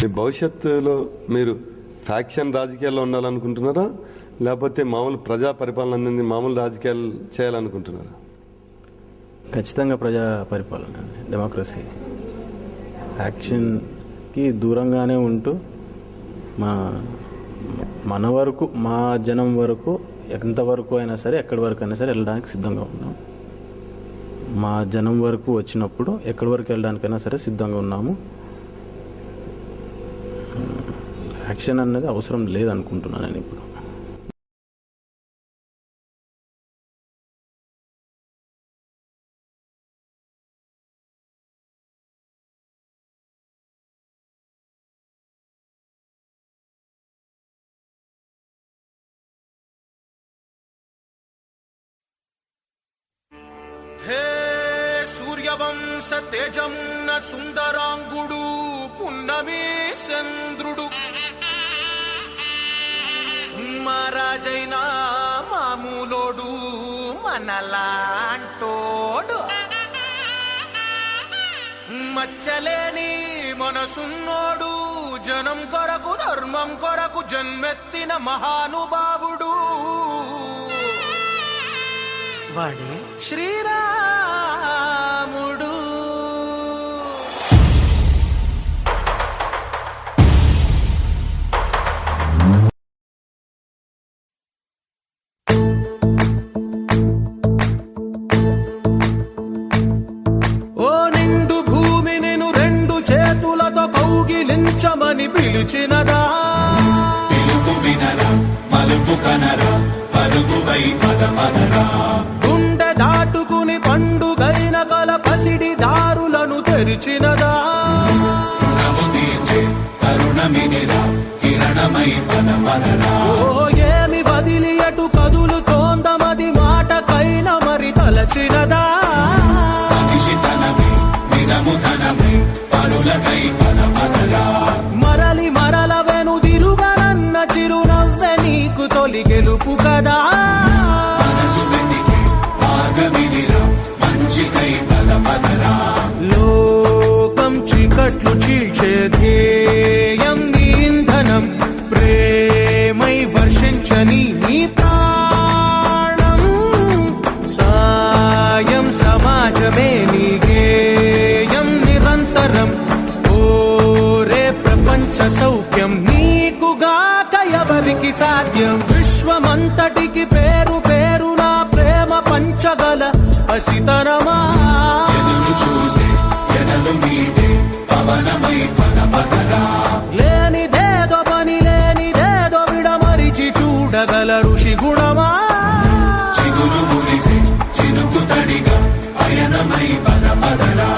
మీ భవిష్యత్తులో మీరు ఫ్యాక్షన్ రాజకీయాల్లో ఉండాలనుకుంటున్నారా, లేకపోతే మామూలు ప్రజా పరిపాలన అందింది మామూలు రాజకీయాలు చేయాలనుకుంటున్నారా? ఖచ్చితంగా ప్రజా పరిపాలన, డెమోక్రసీ. యాక్షన్కి దూరంగానే ఉంటూ మన వరకు, మా జనం వరకు, ఎంతవరకు అయినా సరే, ఎక్కడి వరకు అయినా సరే వెళ్ళడానికి సిద్ధంగా ఉన్నాం. మా జనం వరకు వచ్చినప్పుడు ఎక్కడి వరకు వెళ్ళడానికైనా సరే సిద్ధంగా ఉన్నాము. యాక్షన్ అన్నది అవసరం లేదనుకుంటున్నాను నేను ఇప్పుడు. హే సూర్యవంశ తేజమున్న సుందరాంగుడు పున్నమి చంద్రుడు, మహారాజైన మామూలోడు మనలాంటోడు, మచ్చలేని మనసున్నోడు, జనం కొరకు ధర్మం కొరకు జన్మెత్తిన మహానుభావుడు వాడే శ్రీరాముడు. ఓ నిండు భూమి నిన్ను రెండు చేతులతో కౌగిలించమని పిలిచినదా, పిలుపు వినరా మలుపు కనరా పలుకువై పద పదరా, గుండె దాటుకుని పండుగైన కల పసిడి దారులను తెరిచినదా, రుణము తీర్చే కరుణమినిరా కిరణమై పద పదరా, ఓ ఏమి వదిలి అటు కదులుతోందమది మాటకైన మరి తలచినదా, మనిషి తనమే నిజము ధనమే పరులకై పద పదరా, మరలి మరల వెనుదిరుగనన్న చిరునవ్వె నీకు తొలి గెలుపు కదా, మనసు వెతికే మార్గమినిరా మంచికై పద పదరా, లోకం చీకట్లు చీల్చే ధ్యేయం నీ ఇంధనం, ప్రేమై వర్షించని నీ ప్రాణం, సాయం సమాజమే నీ గేయం నిరంతరం, ఓరే ప్రపంచ సౌఖ్యం నీకుగాక ఎవరికి సాధ్యం, విశ్వమంతటికి పేరు పేరు నా ప్రేమ పంచగల పసితనమా, ఎదురు చూసే ఎదలు మీటే పవనమై పద పదరా, లేనిదేదో పని లేనిదేదో విడమరిచి చూడగల ఋషి గుణమా, చిగురు మురిసే చినుకు తడిగా పయనమై పద పదరా.